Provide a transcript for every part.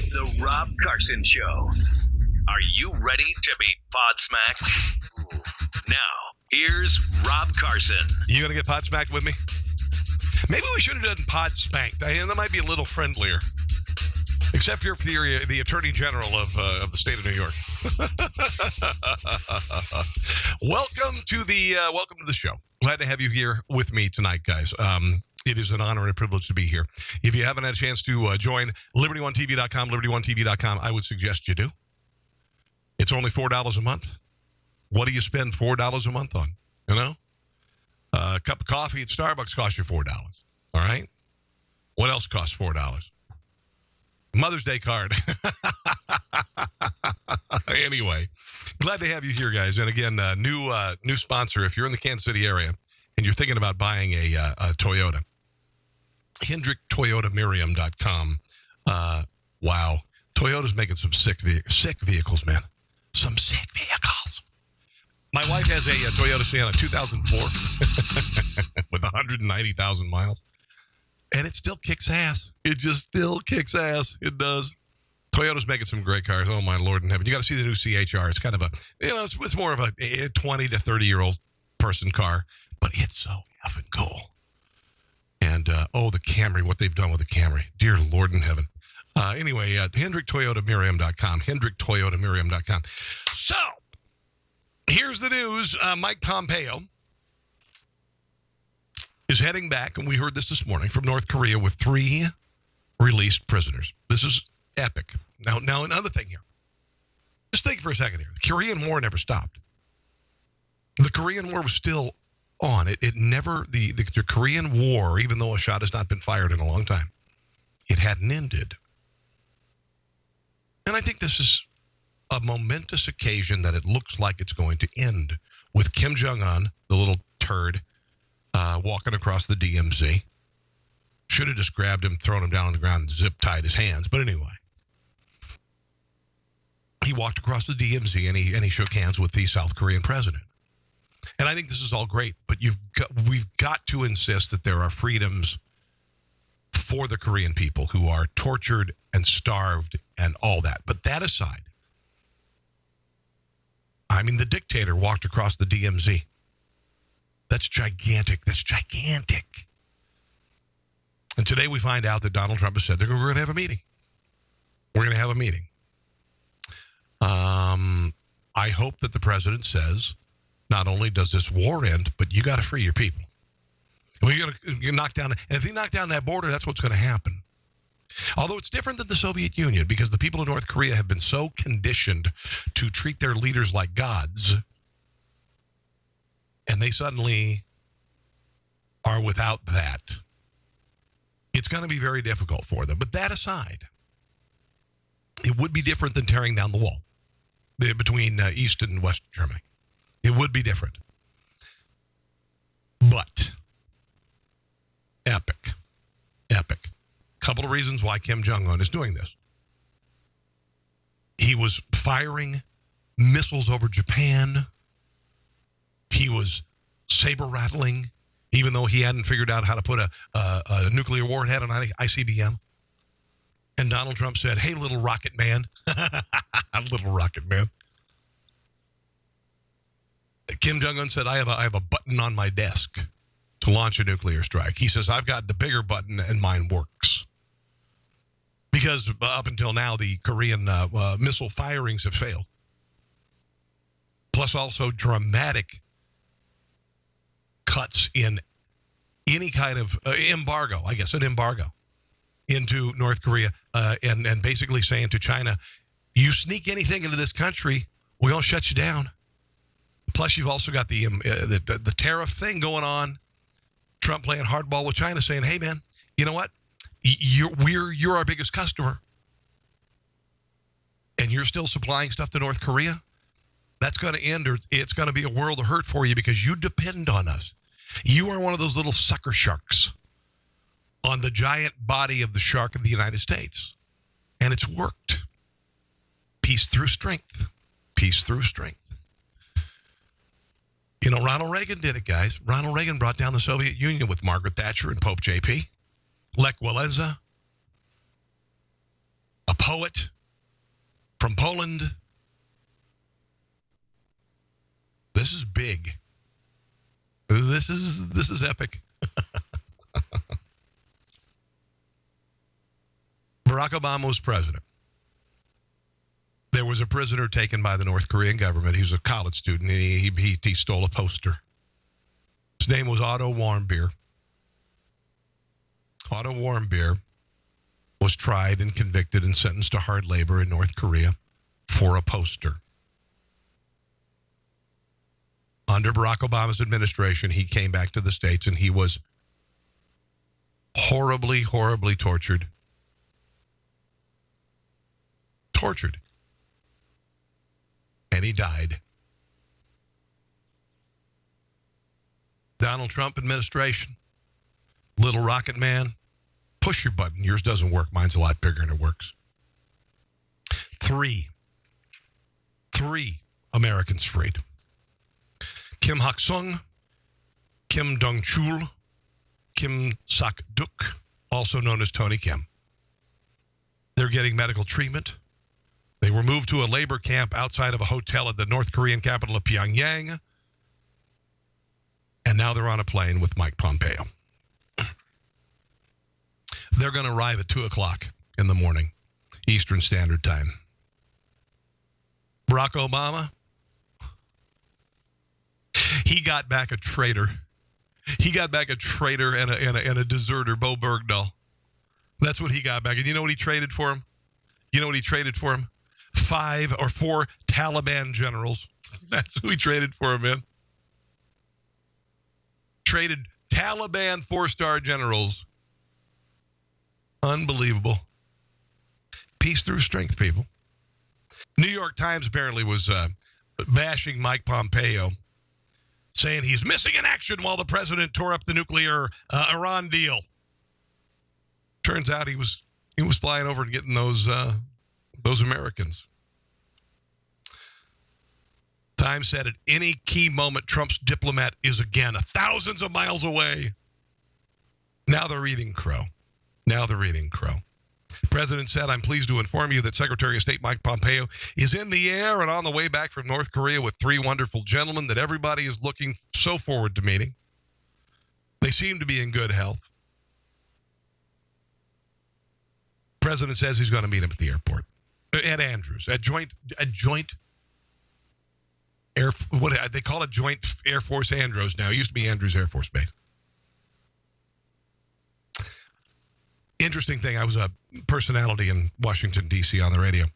It's the Rob Carson Show. Are you ready to be pod smacked? Now, here's Rob Carson. You going to get pod smacked with me? Maybe we should have done pod spanked. That might be a little friendlier. Except you're the Attorney General of the state of New York. Welcome to the show. Glad to have you here with me tonight, guys. It is an honor and a privilege to be here. If you haven't had a chance to join LibertyOneTV.com, LibertyOneTV.com, I would suggest you do. It's only $4 a month. What do you spend $4 a month on? You know? A cup of coffee at Starbucks costs you $4. All right? What else costs $4? Mother's Day card. Anyway, glad to have you here, guys. And again, new sponsor. If you're in the Kansas City area and you're thinking about buying a Toyota, HendrickToyotaMiriam.com. Wow. Toyota's making some sick vehicles, man. Some sick vehicles. My wife has a Toyota Sienna 2004 with 190,000 miles. And it still kicks ass. It just still kicks ass. It does. Toyota's making some great cars. Oh, my Lord in heaven. You got to see the new CHR. It's kind of it's more of a 20 to 30-year-old person car. But it's so effing cool. And, the Camry, what they've done with the Camry. Dear Lord in heaven. Anyway, HendrickToyotaMiriam.com. HendrickToyotaMiriam.com. So, here's the news. Mike Pompeo is heading back, and we heard this morning, from North Korea with 3 released prisoners. This is epic. Now another thing here. Just think for a second here. The Korean War never stopped. The Korean War was still on. It never, the Korean War, even though a shot has not been fired in a long time, it hadn't ended. And I think this is a momentous occasion that it looks like it's going to end with Kim Jong-un, the little turd, walking across the DMZ. Should have just grabbed him, thrown him down on the ground, and zip-tied his hands. But anyway, he walked across the DMZ and he shook hands with the South Korean president. And I think this is all great, but we've got to insist that there are freedoms for the Korean people who are tortured and starved and all that. But that aside, I mean, the dictator walked across the DMZ. That's gigantic. That's gigantic. And today we find out that Donald Trump has said we're going to have a meeting. We're going to have a meeting. I hope that the president says, not only does this war end, but you got to free your people. We're going to knock down, and if you knock down that border, that's what's going to happen. Although it's different than the Soviet Union, because the people of North Korea have been so conditioned to treat their leaders like gods, and they suddenly are without that. It's going to be very difficult for them. But that aside, it would be different than tearing down the wall between East and West Germany. It would be different. But epic. Couple of reasons why Kim Jong-un is doing this. He was firing missiles over Japan. He was saber rattling, even though he hadn't figured out how to put a nuclear warhead on ICBM. And Donald Trump said, "Hey, little rocket man." Little rocket man. Kim Jong-un said, I have a button on my desk to launch a nuclear strike. He says, I've got the bigger button and mine works. Because up until now, the Korean missile firings have failed. Plus also dramatic cuts in any kind of embargo, I guess, an embargo into North Korea, and basically saying to China, you sneak anything into this country, we're going to shut you down. Plus, you've also got the tariff thing going on. Trump playing hardball with China, saying, hey, man, you know what? You're our biggest customer, and you're still supplying stuff to North Korea. That's going to end, or it's going to be a world of hurt for you because you depend on us. You are one of those little sucker sharks on the giant body of the shark of the United States. And it's worked. Peace through strength. Peace through strength. You know, Ronald Reagan did it, guys. Ronald Reagan brought down the Soviet Union with Margaret Thatcher and Pope JP. Lech Walesa. poet from Poland. This is big. This is epic. Barack Obama was president. There was a prisoner taken by the North Korean government. He was a college student, and he stole a poster. His name was Otto Warmbier. Otto Warmbier was tried and convicted and sentenced to hard labor in North Korea for a poster. Under Barack Obama's administration, he came back to the States, and he was horribly, horribly tortured. And he died. Donald Trump administration, little rocket man, push your button. Yours doesn't work. Mine's a lot bigger and it works. Three Americans freed. Kim Hak-sung, Kim Dong-chul, Kim Sak-duk, also known as Tony Kim. They're getting medical treatment. They were moved to a labor camp outside of a hotel at the North Korean capital of Pyongyang. And now they're on a plane with Mike Pompeo. They're going to arrive at 2 o'clock in the morning, Eastern Standard Time. Barack Obama, he got back a traitor. He got back a traitor and a deserter, Bo Bergdahl. That's what he got back. And you know what he traded for him? 5 or 4 Taliban generals. That's who he traded for him, man. Traded Taliban 4-star generals. Unbelievable. Peace through strength, people. New York Times apparently was bashing Mike Pompeo, saying he's missing in action while the president tore up the nuclear Iran deal. Turns out he was flying over and getting those Americans. Time said at any key moment, Trump's diplomat is again thousands of miles away. Now they're eating crow. President said, I'm pleased to inform you that Secretary of State Mike Pompeo is in the air and on the way back from North Korea with 3 wonderful gentlemen that everybody is looking so forward to meeting. They seem to be in good health. President says he's going to meet him at the airport. At Andrews, at joint air, what they call it, Joint Air Force Andrews now. It used to be Andrews Air Force Base. Interesting thing, I was a personality in Washington, D.C. on the radio,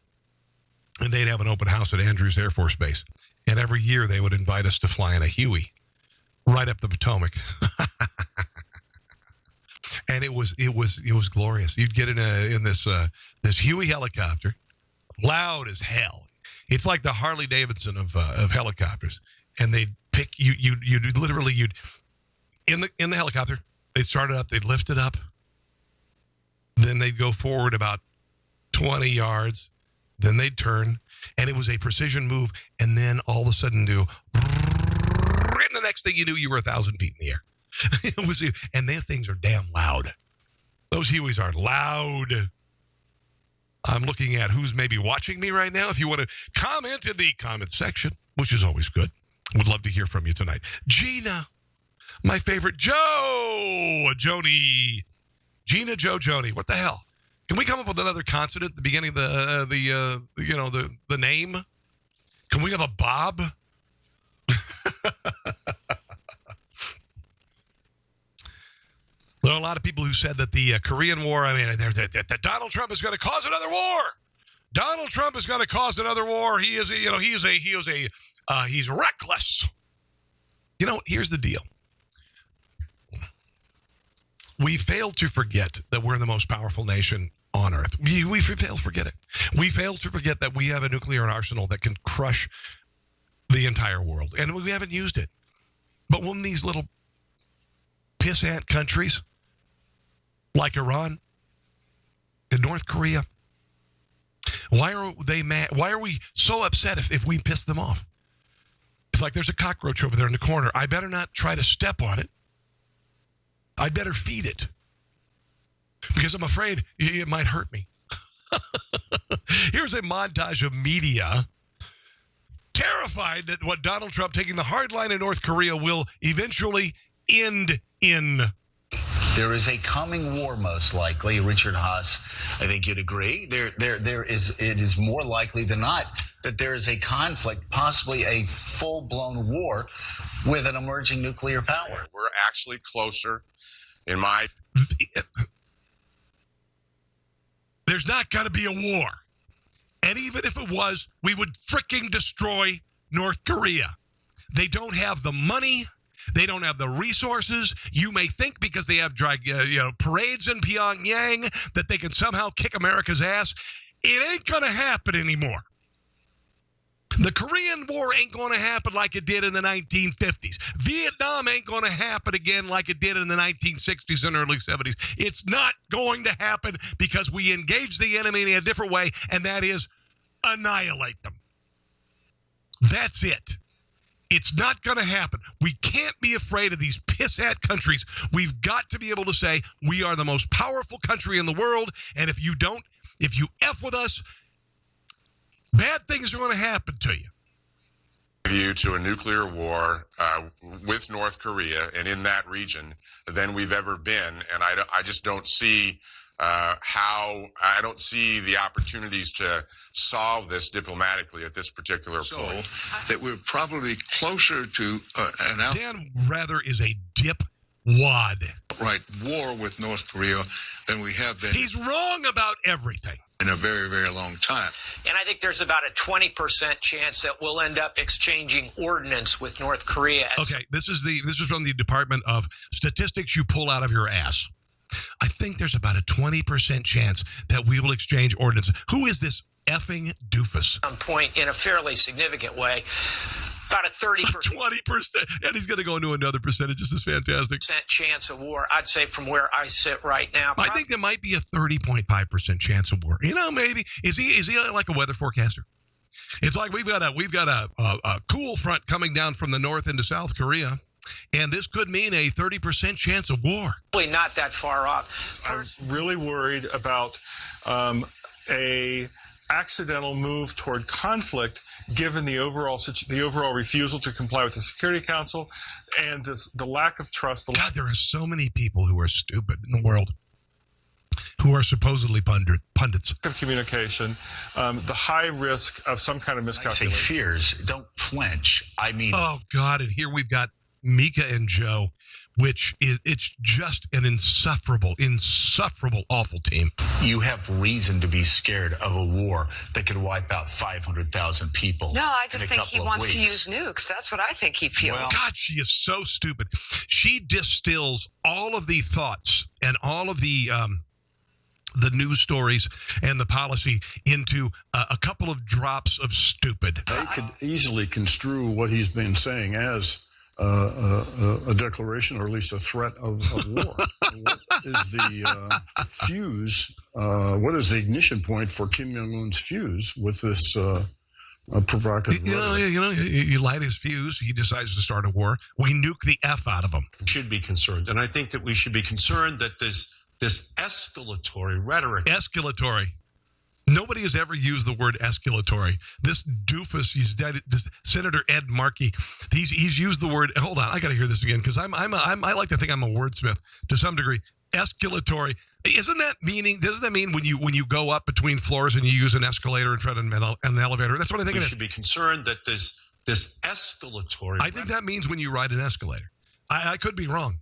and they'd have an open house at Andrews Air Force Base, and every year they would invite us to fly in a Huey right up the Potomac. And it was glorious. You'd get in this Huey helicopter, loud as hell. It's like the Harley Davidson of helicopters, and they'd pick you. You'd literally in the helicopter. They'd start it up. They'd lift it up. Then they'd go forward about 20 yards. Then they'd turn, and it was a precision move. And then all of a sudden, and the next thing you knew, you were 1,000 feet in the air. And those things are damn loud. Those Hueys are loud. I'm looking at who's maybe watching me right now. If you want to comment in the comment section, which is always good. Would love to hear from you tonight. Gina, my favorite. Joni. Gina, Joe, Joni. What the hell? Can we come up with another consonant at the beginning of the name? Can we have a Bob? There are a lot of people who said that the Korean War, that Donald Trump is going to cause another war. Donald Trump is going to cause another war. He's reckless. Here's the deal. We fail to forget that we're the most powerful nation on earth. We fail to forget it. We fail to forget that we have a nuclear arsenal that can crush the entire world, and we haven't used it. But when these little pissant countries like Iran and North Korea, why are they mad? Why are we so upset if we piss them off? It's like there's a cockroach over there in the corner. I better not try to step on it. I better feed it because I'm afraid it might hurt me. Here's a montage of media terrified that what Donald Trump taking the hard line in North Korea will eventually end in. There is a coming war, most likely. Richard Haas, I think you'd agree. It is more likely than not that there is a conflict, possibly a full-blown war with an emerging nuclear power. We're actually closer in my... There's not going to be a war. And even if it was, we would freaking destroy North Korea. They don't have the money. They don't have the resources. You may think because they have parades in Pyongyang that they can somehow kick America's ass. It ain't going to happen anymore. The Korean War ain't going to happen like it did in the 1950s. Vietnam ain't going to happen again like it did in the 1960s and early 70s. It's not going to happen because we engage the enemy in a different way, and that is annihilate them. That's it. It's not going to happen. We can't be afraid of these pissat countries. We've got to be able to say we are the most powerful country in the world, and if you F with us, bad things are going to happen to you. View to a nuclear war with North Korea and in that region than we've ever been, and I just don't see I don't see the opportunities to solve this diplomatically at this particular point. That we're probably closer to an Dan Rather is a dipwad. outright war with North Korea than we have been. He's wrong about everything. In a very, very long time. And I think there's about a 20% chance that we'll end up exchanging ordnance with North Korea. Okay, this is from the Department of Statistics you pull out of your ass. I think there's about a 20% chance that we will exchange ordnance. Who is this effing doofus? Some point in a fairly significant way. About a 30%. 20%. And he's going to go into another percentage. This is fantastic. Chance of war, I'd say, from where I sit right now. I think there might be a 30.5% chance of war. You know, maybe. Is he like a weather forecaster? It's like we've got a cool front coming down from the north into South Korea. And this could mean a 30% chance of war. Probably not that far off. I'm really worried about a accidental move toward conflict, given the overall refusal to comply with the Security Council and the lack of trust. God, there are so many people who are stupid in the world, who are supposedly pundits. Of communication, the high risk of some kind of miscalculation. I say fears. Don't flinch. I mean, oh God! And here we've got Mika and Joe, which it's just an insufferable, awful team. You have reason to be scared of a war that could wipe out 500,000 people. No, I just think he wants weeks. to use nukes. That's what I think he feels. Well, God, she is so stupid. She distills all of the thoughts and all of the news stories and the policy into a couple of drops of stupid. They could easily construe what he's been saying as a declaration, or at least a threat of war. What is the fuse? What is the ignition point for Kim Jong-un's fuse with this provocative? You light his fuse. He decides to start a war. We nuke the F out of him. Should be concerned, and I think that we should be concerned that this escalatory rhetoric. Escalatory. Nobody has ever used the word escalatory. This doofus, he's dead. This Senator Ed Markey, he's used the word. Hold on, I got to hear this again because I like to think I'm a wordsmith to some degree. Escalatory. Doesn't that mean when you go up between floors and you use an escalator in front of an elevator? That's what I think. We should be concerned that this escalatory. I think that means when you ride an escalator. I could be wrong.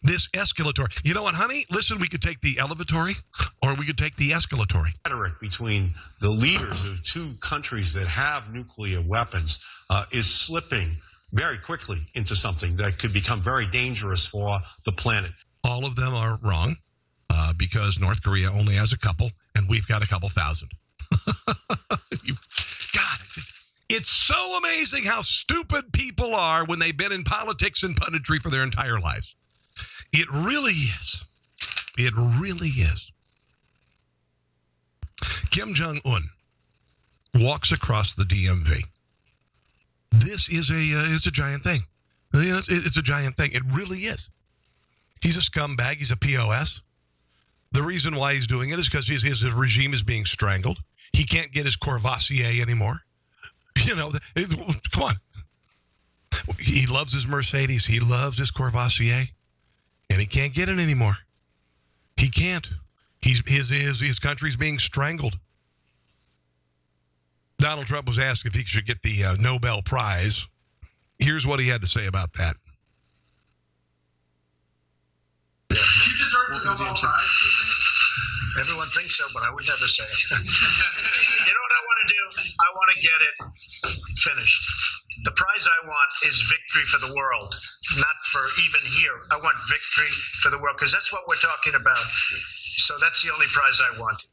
This escalatory. You know what, honey? Listen, we could take the elevatory or we could take the escalatory. Rhetoric between the leaders of two countries that have nuclear weapons is slipping very quickly into something that could become very dangerous for the planet. All of them are wrong because North Korea only has a couple and we've got a couple thousand. God, it's so amazing how stupid people are when they've been in politics and punditry for their entire lives. It really is. It really is. Kim Jong-un walks across the DMV. This is a giant thing. It's a giant thing. It really is. He's a scumbag. He's a POS. The reason why he's doing it is because his regime is being strangled. He can't get his Courvoisier anymore. Come on. He loves his Mercedes. He loves his Courvoisier. And he can't get it anymore. He can't. His country's being strangled. Donald Trump was asked if he should get the Nobel Prize. Here's what he had to say about that. You deserve the Nobel Prize. Everyone thinks so, but I would never say it. You know what I want to do? I want to get it finished. The prize I want is victory for the world, not for even here. I want victory for the world because that's what we're talking about. So that's the only prize I want.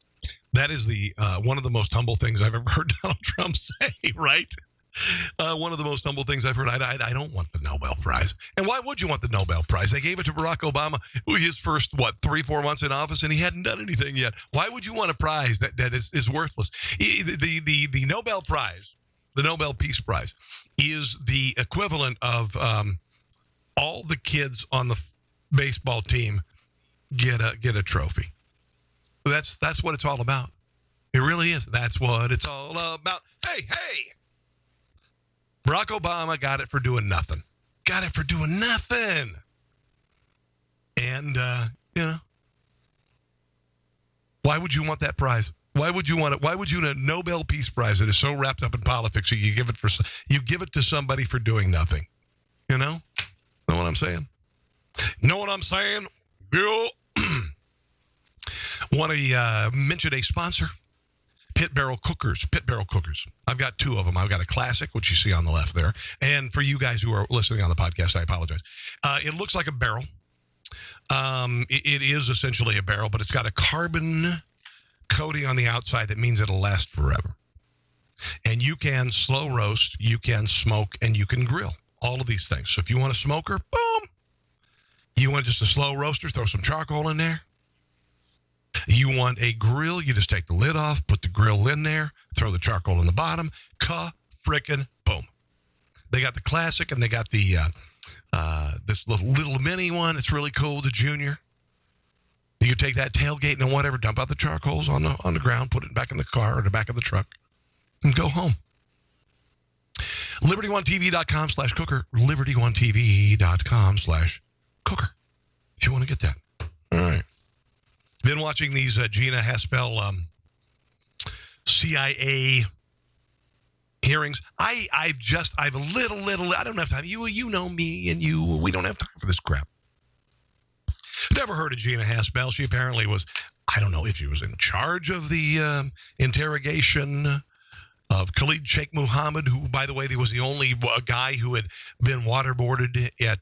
That is the one of the most humble things I've ever heard Donald Trump say, right? One of the most humble things I've heard. I don't want the Nobel Prize. And why would you want the Nobel Prize? They gave it to Barack Obama, his first, 3-4 months in office, and he hadn't done anything yet. Why would you want a prize that is worthless? The Nobel Prize, the Nobel Peace Prize, is the equivalent of all the kids on the baseball team get a trophy. That's what it's all about. It really is. That's what it's all about. Hey! Barack Obama got it for doing nothing. And, why would you want that prize? Why would you want it? Why would you want a Nobel Peace Prize that is so wrapped up in politics that you give it to somebody for doing nothing? Know what I'm saying? Know what I'm saying? Yeah. Want to mention a sponsor? Pit Barrel Cookers. I've got two of them. I've got a classic, which you see on the left there. And for you guys who are listening on the podcast, I apologize. It looks like a barrel. It is essentially a barrel, but it's got a carbon coating on the outside that means it'll last forever. And you can slow roast, you can smoke, and you can grill. All of these things. So if you want a smoker, boom. You want just a slow roaster, throw some charcoal in there. You want a grill, you just take the lid off, put the grill in there, throw the charcoal in the bottom, frickin' boom. They got the classic and they got the this little mini one. It's really cool, the junior. You can take that tailgate and whatever, dump out the charcoals on the ground, put it back in the car or the back of the truck, and go home. LibertyOneTV.com/cooker. LibertyOneTV.com/cooker. If you want to get that. All right. Been watching these Gina Haspel CIA hearings. I've a little. I don't have time. You know me, and we don't have time for this crap. Never heard of Gina Haspel. She apparently was. I don't know if she was in charge of the interrogation of Khalid Sheikh Mohammed, who, by the way, he was the only guy who had been waterboarded at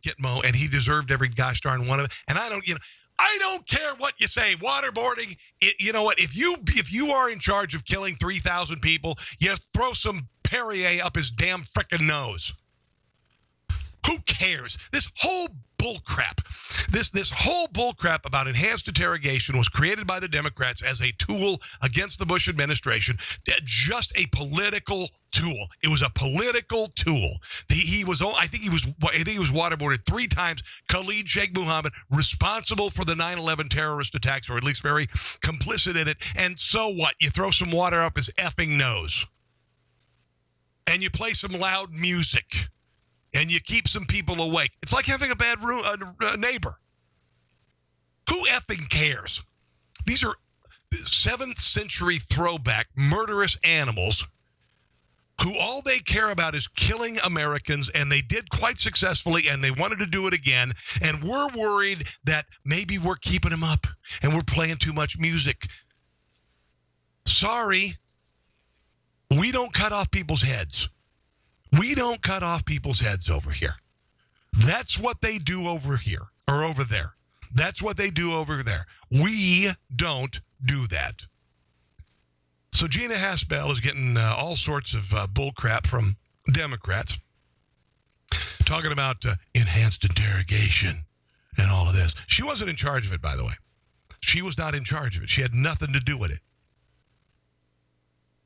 Gitmo, and he deserved every gosh darn one of it. And I don't care what you say. Waterboarding, you know what? If you are in charge of killing 3,000 people, you throw some Perrier up his damn frickin' nose. Who cares? This whole bullcrap, this whole bullcrap about enhanced interrogation was created by the Democrats as a tool against the Bush administration, just a political tool. It was a political tool. I think he was waterboarded 3 times. Khalid Sheikh Mohammed, responsible for the 9/11 terrorist attacks, or at least very complicit in it. And so what? You throw some water up his effing nose, and you play some loud music. And you keep some people awake. It's like having a bad neighbor. Who effing cares? These are 7th century throwback murderous animals who all they care about is killing Americans, and they did quite successfully, and they wanted to do it again. And we're worried that maybe we're keeping them up and we're playing too much music. Sorry, we don't cut off people's heads. We don't cut off people's heads over here. That's what they do over here or over there. That's what they do over there. We don't do that. So Gina Haspel is getting all sorts of bullcrap from Democrats talking about enhanced interrogation and all of this. She wasn't in charge of it, by the way. She was not in charge of it. She had nothing to do with it.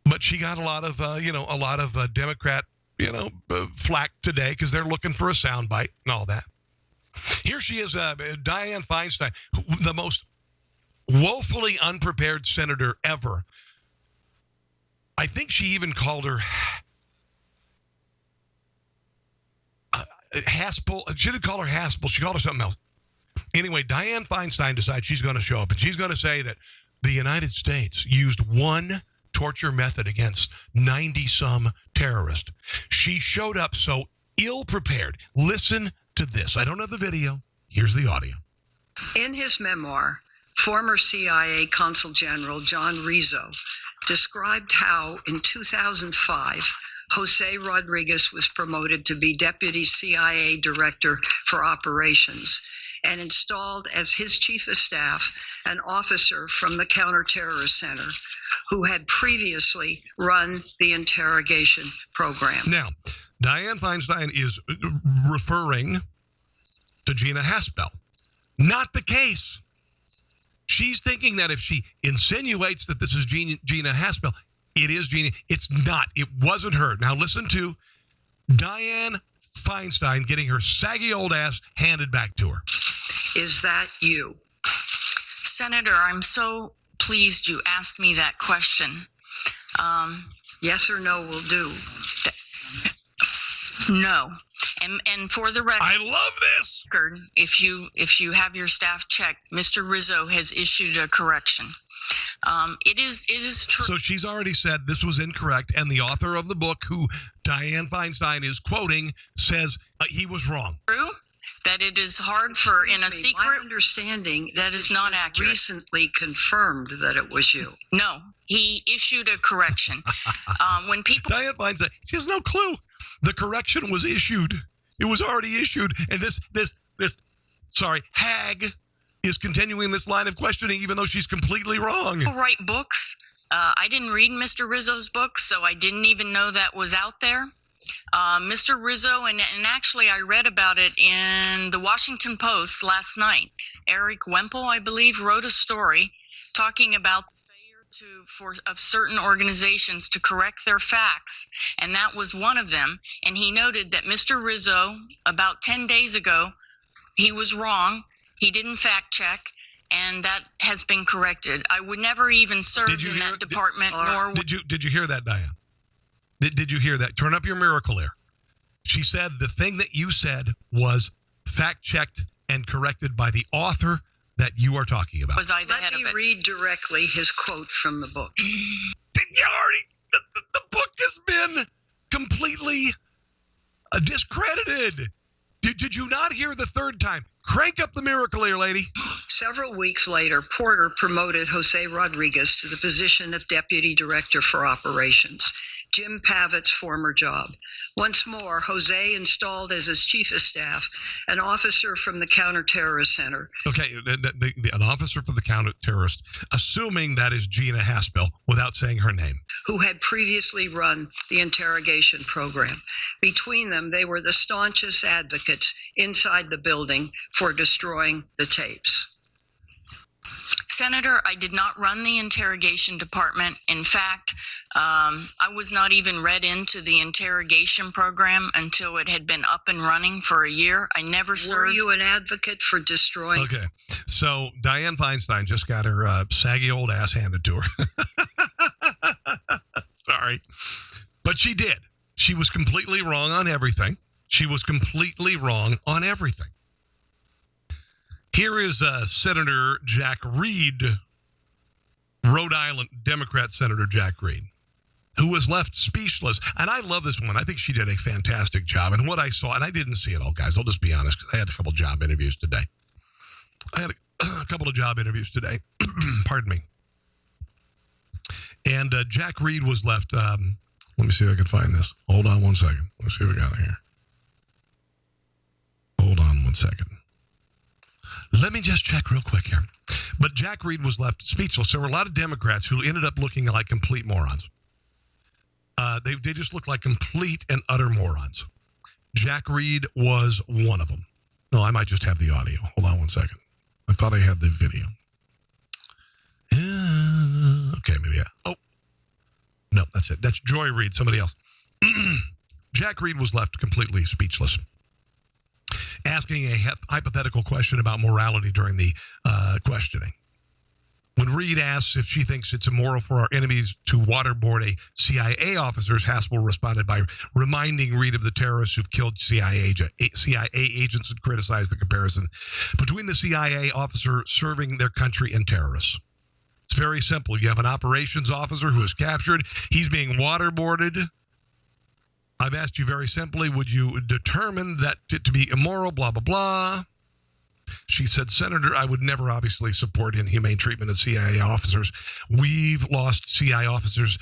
But she got a lot of Democrat flack today because they're looking for a soundbite and all that. Here she is, Dianne Feinstein, the most woefully unprepared senator ever. I think she even called her Haspel. She didn't call her Haspel. She called her something else. Anyway, Dianne Feinstein decides she's going to show up, and she's going to say that the United States used one torture method against 90-some terrorists. She showed up so ill-prepared. Listen to this. I don't have the video. Here's the audio. In his memoir, former CIA Consul General John Rizzo described how in 2005, Jose Rodriguez was promoted to be Deputy CIA Director for Operations and installed as his chief of staff an officer from the Counterterrorist Center who had previously run the interrogation program. Now, Dianne Feinstein is referring to Gina Haspel. Not the case. She's thinking that if she insinuates that this is Gina Haspel, it is Gina. It's not. It wasn't her. Now listen to Dianne Feinstein getting her saggy old ass handed back to her. Is that you? Senator, I'm so pleased you asked me that question. Yes or no will do. No. And for the record, I love this. If you have your staff check, Mr. Rizzo has issued a correction. It is true. So she's already said this was incorrect, and the author of the book, who Dianne Feinstein is quoting, says he was wrong. True that it is hard for in a secret. My understanding that is not accurate. Recently confirmed that it was you. No, he issued a correction. When people Dianne Feinstein, she has no clue. The correction was issued. It was already issued, and this hag is continuing this line of questioning, even though she's completely wrong. People write books. I didn't read Mr. Rizzo's book, so I didn't even know that was out there. Mr. Rizzo, and actually I read about it in the Washington Post last night. Eric Wemple, I believe, wrote a story talking about the failure of certain organizations to correct their facts, and that was one of them. And he noted that Mr. Rizzo, about 10 days ago, he was wrong. He didn't fact check, and that has been corrected. I would never even serve in that department. Did you hear that, Diane? Did you hear that? Turn up your miracle ear. She said the thing that you said was fact checked and corrected by the author that you are talking about. Was I the head of it? Let me read directly his quote from the book. The book has been completely discredited. Did you not hear the third time? Crank up the miracle ear, lady. Several weeks later, Porter promoted Jose Rodriguez to the position of Deputy Director for Operations, Jim Pavitt's former job. Once more, Jose installed as his chief of staff an officer from the Counterterrorist Center. Okay, an officer from the Counterterrorist, assuming that is Gina Haspel, without saying her name, who had previously run the interrogation program. Between them, they were the staunchest advocates inside the building for destroying the tapes. Senator, I did not run the interrogation department. In fact, I was not even read into the interrogation program until it had been up and running for a year. I never served. Were you an advocate for destroying? Okay, so Dianne Feinstein just got her saggy old ass handed to her. Sorry. But she did. She was completely wrong on everything. She was completely wrong on everything. Here is Senator Jack Reed, Rhode Island Democrat Senator Jack Reed, who was left speechless. And I love this woman. I think she did a fantastic job. And what I saw, and I didn't see it all, guys. I'll just be honest, because I had a couple job interviews today. Pardon me. And Jack Reed was left. Let me see if I can find this. Hold on one second. Let's see what we got here. Hold on one second. Let me just check real quick here. But Jack Reed was left speechless. There were a lot of Democrats who ended up looking like complete morons. They just looked like complete and utter morons. Jack Reed was one of them. No, I might just have the audio. Hold on one second. I thought I had the video. Okay, maybe. Oh, no, that's it. That's Joy Reid, somebody else. Jack Reed was left completely speechless. asking a hypothetical question about morality during the questioning. When Reed asks if she thinks it's immoral for our enemies to waterboard a CIA officer, Haspel responded by reminding Reed of the terrorists who've killed CIA agents and criticized the comparison between the CIA officer serving their country and terrorists. It's very simple. You have an operations officer who is captured. He's being waterboarded. I've asked you very simply, would you determine that to be immoral, blah, blah, blah. She said, Senator, I would never obviously support inhumane treatment of CIA officers. We've lost CIA officers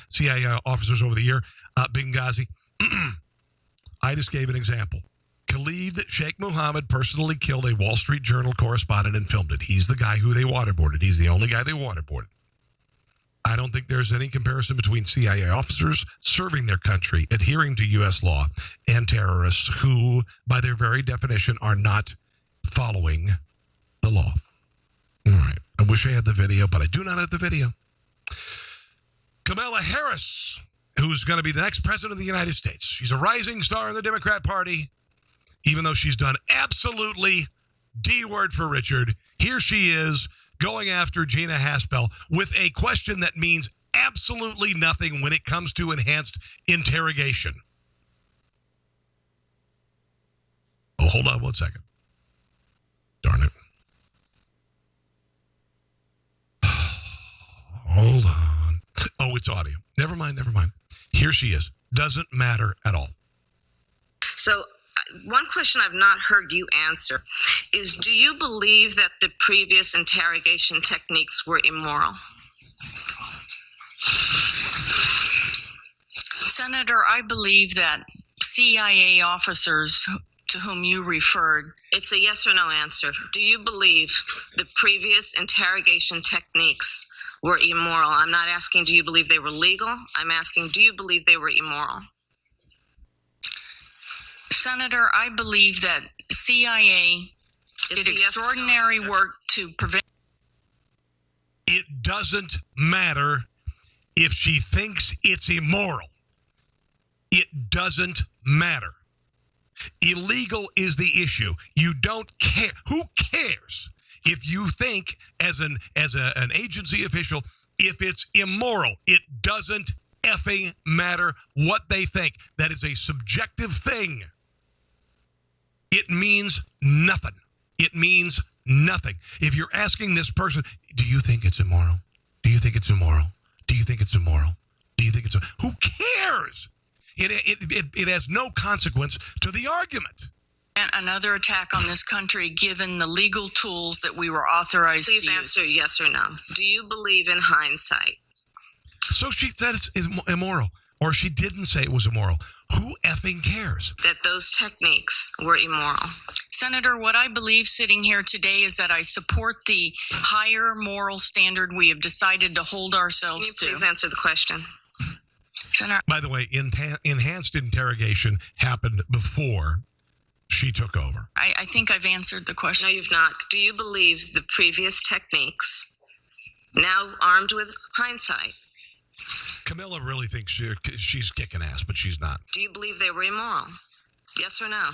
over the year. Benghazi. I just gave an example. Khalid Sheikh Mohammed personally killed a Wall Street Journal correspondent and filmed it. He's the guy who they waterboarded. He's the only guy they waterboarded. I don't think there's any comparison between CIA officers serving their country, adhering to U.S. law, and terrorists who, by their very definition, are not following the law. All right. I wish I had the video, but I do not have the video. Kamala Harris, who's going to be the next president of the United States. She's a rising star in the Democrat Party, even though she's done absolutely D-word for Richard. Here she is going after Gina Haspel with a question that means absolutely nothing when it comes to enhanced interrogation. Oh, hold on one second. Darn it. Hold on. Oh, it's audio. Never mind. Here she is. Doesn't matter at all. So one question I've not heard you answer is, do you believe that the previous interrogation techniques were immoral? Senator, I believe that CIA officers to whom you referred. It's a yes or no answer. Do you believe the previous interrogation techniques were immoral? I'm not asking, do you believe they were legal? I'm asking, do you believe they were immoral? Senator, I believe that CIA did extraordinary work to prevent. It doesn't matter if she thinks it's immoral. It doesn't matter. Illegal is the issue. You don't care. Who cares if you think as an agency official if it's immoral? It doesn't effing matter what they think. That is a subjective thing. It means nothing. It means nothing. If you're asking this person, do you think it's immoral? Do you think it's immoral? Do you think it's immoral? Do you think it's immoral? Who cares? It has no consequence to the argument. And another attack on this country, given the legal tools that we were authorized to use. Please answer yes or no. Do you believe in hindsight? So she said it's immoral, or she didn't say it was immoral. Who effing cares? That those techniques were immoral. Senator, what I believe sitting here today is that I support the higher moral standard we have decided to hold ourselves to. Can you please answer the question? Senator. By the way, enhanced interrogation happened before she took over. I think I've answered the question. No, you've not. Do you believe the previous techniques, now armed with hindsight? Camilla really thinks she's kicking ass, but she's not. Do you believe they were immoral? Yes or no?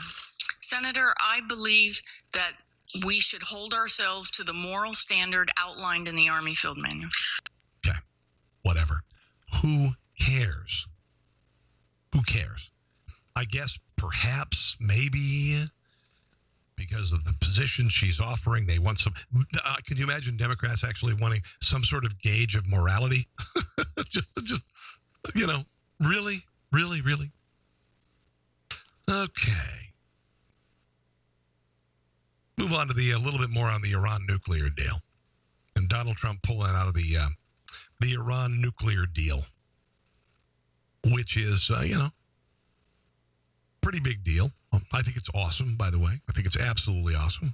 Senator, I believe that we should hold ourselves to the moral standard outlined in the Army Field Manual. Okay, whatever. Who cares? Who cares? I guess perhaps, maybe, because of the position she's offering, they want some. Can you imagine Democrats actually wanting some sort of gauge of morality? just, really? Okay. Move on to a little bit more on the Iran nuclear deal, and Donald Trump pulling out of the Iran nuclear deal, which is, pretty big deal. I think it's awesome, by the way. I think it's absolutely awesome.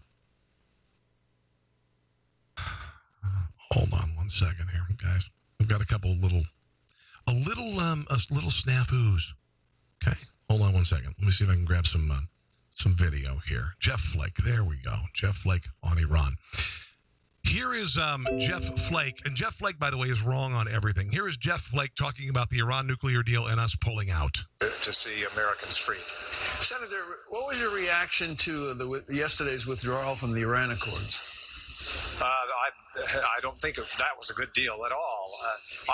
Hold on one second here, guys. We've got a couple of little snafus. Okay, hold on one second. Let me see if I can grab some video here. Jeff Flake, there we go. Jeff Flake on Iran. Here is Jeff Flake. And Jeff Flake, by the way, is wrong on everything. Here is Jeff Flake talking about the Iran nuclear deal and us pulling out. To see Americans free. Senator, what was your reaction to yesterday's withdrawal from the Iran Accords? I don't think that was a good deal at all.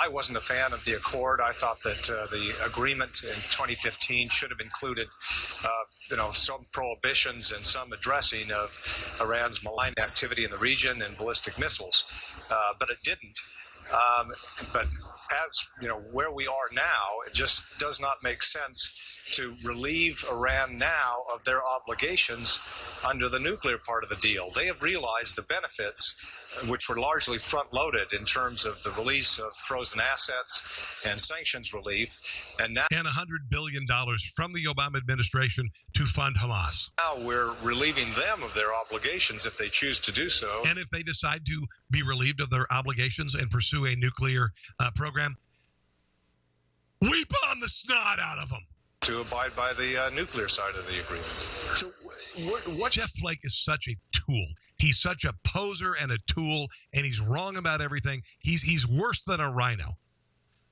I wasn't a fan of the accord. I thought that the agreement in 2015 should have included, some prohibitions and some addressing of Iran's malign activity in the region and ballistic missiles, but it didn't. But as where we are now, it just does not make sense to relieve Iran now of their obligations under the nuclear part of the deal. They have realized the benefits, which were largely front-loaded in terms of the release of frozen assets and sanctions relief, and now $100 billion from the Obama administration to fund Hamas. Now we're relieving them of their obligations if they choose to do so. And if they decide to be relieved of their obligations and pursue a nuclear program, we bomb the snot out of them. To abide by the nuclear side of the agreement. So what Jeff Flake is such a tool. He's such a poser and a tool, and he's wrong about everything. He's worse than a rhino.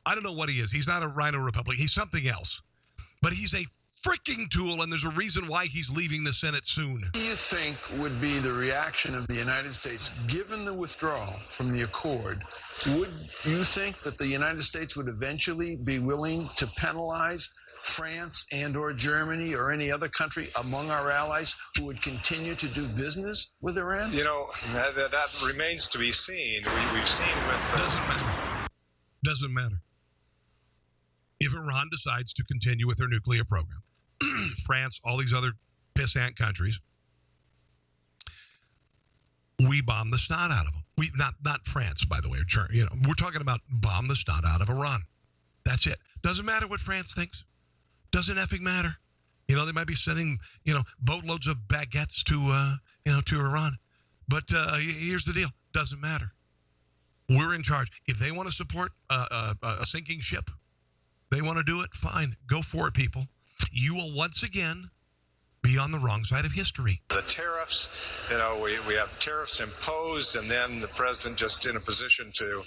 I don't know what he is. He's not a rhino Republican. He's something else. But he's a freaking tool, and there's a reason why he's leaving the Senate soon. What do you think would be the reaction of the United States given the withdrawal from the accord? Would you think that the United States would eventually be willing to penalize France and or Germany or any other country among our allies who would continue to do business with Iran? That remains to be seen. We've seen with... Doesn't matter. If Iran decides to continue with their nuclear program, France, all these other pissant countries, we bomb the snot out of them. We not France, by the way, or Germany. We're talking about bomb the snot out of Iran. That's it. Doesn't matter what France thinks. Doesn't effing matter. They might be sending, boatloads of baguettes to Iran. But here's the deal. Doesn't matter. We're in charge. If they want to support a sinking ship, they want to do it, fine. Go for it, people. You will once again be on the wrong side of history. The tariffs, we have tariffs imposed, and then the president just in a position to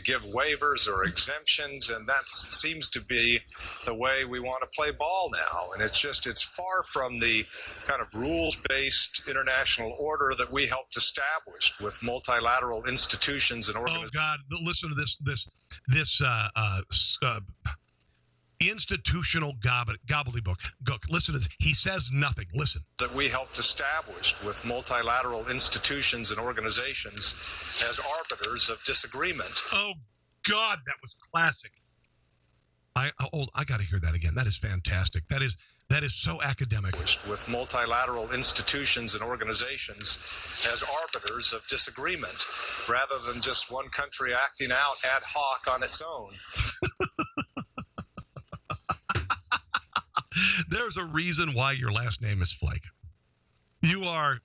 give waivers or exemptions, and that seems to be the way we want to play ball now. And it's far from the kind of rules-based international order that we helped establish with multilateral institutions and organizations. Oh, God, listen to this institutional gobbledygook. Listen to this. He says nothing. Listen. That we helped establish with multilateral institutions and organizations as arbiters of disagreement. Oh, God, that was classic. I got to hear that again. That is fantastic. That is so academic. With multilateral institutions and organizations as arbiters of disagreement, rather than just one country acting out ad hoc on its own. There's a reason why your last name is Flake. You are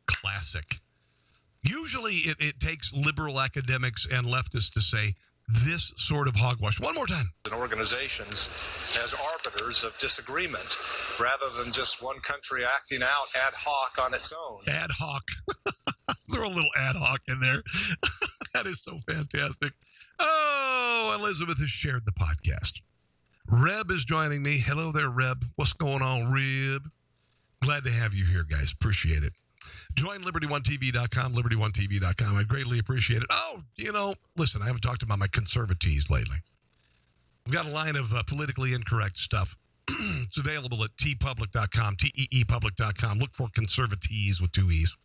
classic. Usually it takes liberal academics and leftists to say this sort of hogwash. One more time. And organizations as arbiters of disagreement, rather than just one country acting out ad hoc on its own. Ad hoc. Throw a little ad hoc in there. That is so fantastic. Oh, Elizabeth has shared the podcast. Reb is joining me. Hello there, Reb. What's going on, Reb? Glad to have you here, guys. Appreciate it. Join LibertyOneTV.com, LibertyOneTV.com. I greatly appreciate it. Oh, listen, I haven't talked about my conservatees lately. I've got a line of politically incorrect stuff. It's available at tpublic.com, teepublic.com. Look for conservatees with 2 E's.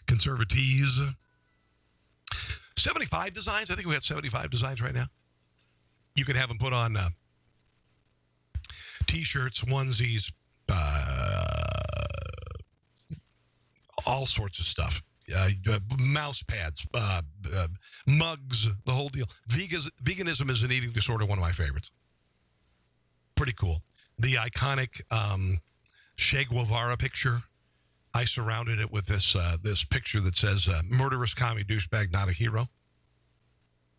Conservatees. 75 designs. I think we got 75 designs right now. You can have them put on T-shirts, onesies, all sorts of stuff. Mouse pads, mugs, the whole deal. Veganism is an eating disorder, one of my favorites. Pretty cool. The iconic Che Guevara picture. I surrounded it with this picture that says, murderous commie douchebag, not a hero.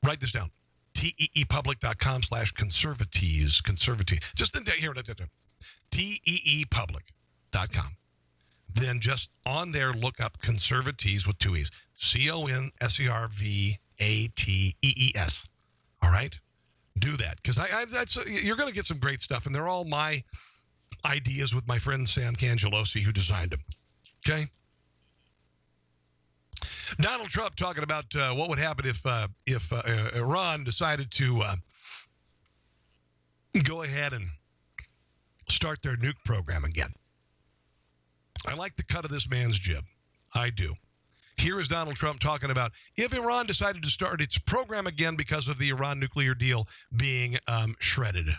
Write this down. teepublic.com/conservatees. Conservatees. Just here. teepublic.com. then just on there look up Conservatees with 2 E's. CONSERVATEES. All right? Do that, because you're going to get some great stuff, and they're all my ideas with my friend Sam Cangelosi, who designed them. Okay? Donald Trump talking about what would happen if Iran decided to go ahead and start their nuke program again. I like the cut of this man's jib. I do. Here is Donald Trump talking about if Iran decided to start its program again because of the Iran nuclear deal being shredded.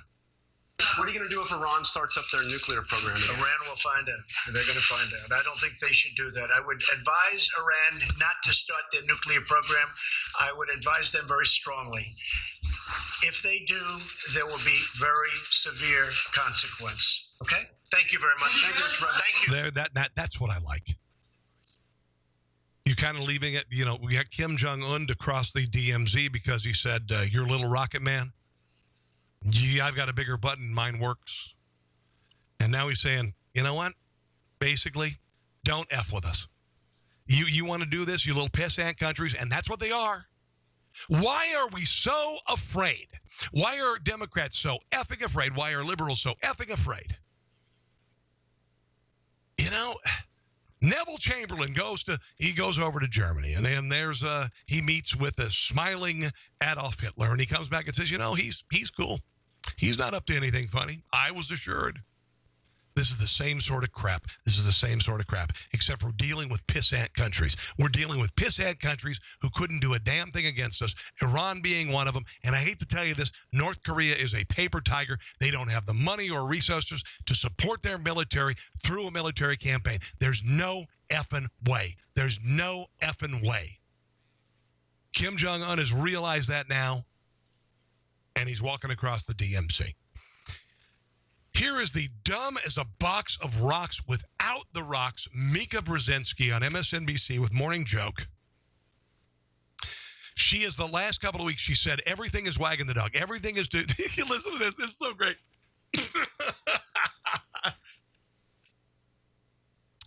What are you going to do if Iran starts up their nuclear program again? Iran will find out. They're going to find out. I don't think they should do that. I would advise Iran not to start their nuclear program. I would advise them very strongly. If they do, there will be very severe consequence. Okay? Thank you very much. Thank you, Mr. President. Thank you. That's what I like. You kind of leaving it, we got Kim Jong-un to cross the DMZ because he said, you're a little rocket man. Gee, I've got a bigger button. Mine works. And now he's saying, you know what? Basically, don't F with us. You want to do this, you little pissant countries, and that's what they are. Why are we so afraid? Why are Democrats so effing afraid? Why are liberals so effing afraid? Neville Chamberlain goes over to Germany, and then he meets with a smiling Adolf Hitler, and he comes back and says, he's cool. He's not up to anything funny. I was assured. This is the same sort of crap. Except we're dealing with pissant countries. We're dealing with pissant countries who couldn't do a damn thing against us, Iran being one of them. And I hate to tell you this, North Korea is a paper tiger. They don't have the money or resources to support their military through a military campaign. There's no effing way. Kim Jong-un has realized that now, and he's walking across the DMZ. Here is the dumb as a box of rocks without the rocks, Mika Brzezinski on MSNBC with Morning Joke. She is the last couple of weeks, she said, everything is wagging the dog. Everything is... Listen to this. This is so great.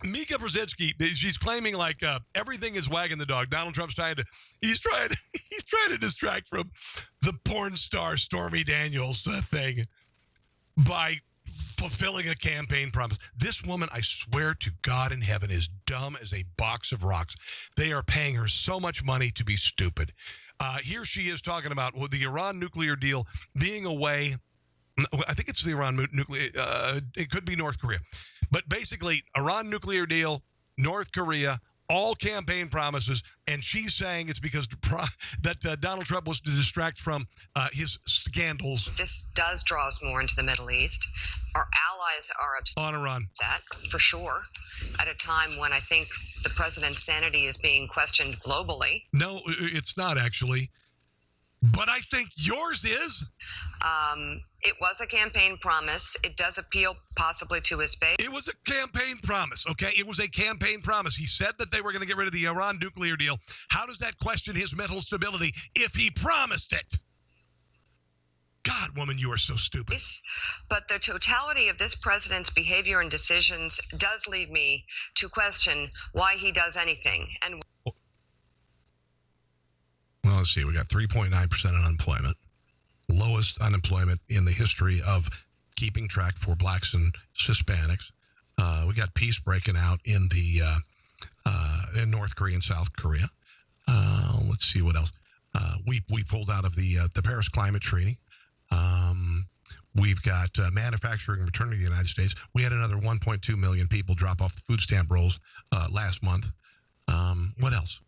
Mika Brzezinski, she's claiming like everything is wagging the dog. Donald Trump's he's trying to distract from the porn star Stormy Daniels thing by fulfilling a campaign promise. This woman, I swear to God in heaven, is dumb as a box of rocks. They are paying her so much money to be stupid. Here she is talking about the Iran nuclear deal being a way. I think it's the Iran nuclear. It could be North Korea. But basically, Iran nuclear deal, North Korea, all campaign promises, and she's saying it's because that Donald Trump was to distract from his scandals. This does draw us more into the Middle East. Our allies are upset on Iran, for sure, at a time when I think the president's sanity is being questioned globally. No, it's not actually. But I think yours is. It was a campaign promise. It does appeal possibly to his base. It was a campaign promise, okay? It was a campaign promise. He said that they were going to get rid of the Iran nuclear deal. How does that question his mental stability if he promised it? God, woman, you are so stupid. But the totality of this president's behavior and decisions does lead me to question why he does anything. And well, let's see. We got 3.9% unemployment. Lowest unemployment in the history of keeping track for blacks and Hispanics. We got peace breaking out in in North Korea and South Korea. Let's see what else. We pulled out of the Paris Climate Treaty. We've got manufacturing returning to the United States. We had another 1.2 million people drop off the food stamp rolls last month. What else?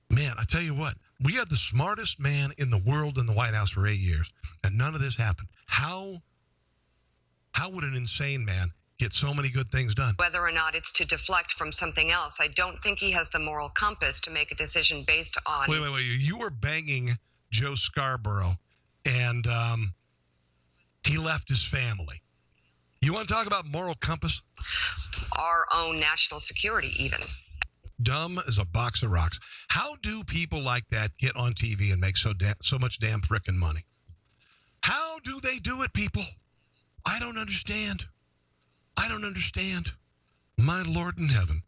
Man, I tell you what, we had the smartest man in the world in the White House for 8 years, and none of this happened. How would an insane man get so many good things done? Whether or not it's to deflect from something else, I don't think he has the moral compass to make a decision based on... Wait. You were banging Joe Scarborough, and he left his family. You want to talk about moral compass? Our own national security, even. Dumb as a box of rocks. How do people like that get on TV and make so much damn frickin' money? How do they do it, people? I don't understand. I don't understand. My Lord in heaven.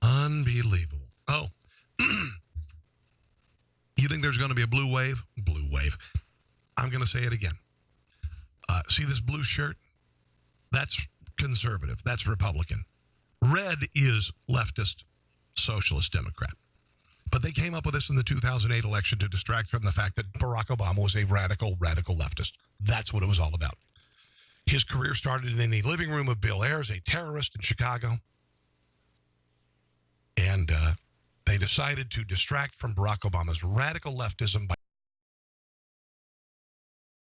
Unbelievable. Oh. You think there's going to be a blue wave? Blue wave. I'm going to say it again. See this blue shirt? That's conservative. That's Republican. Red is leftist, socialist, Democrat. But they came up with this in the 2008 election to distract from the fact that Barack Obama was a radical leftist. That's what it was all about. His career started in the living room of Bill Ayers, a terrorist in Chicago. And they decided to distract from Barack Obama's radical leftism by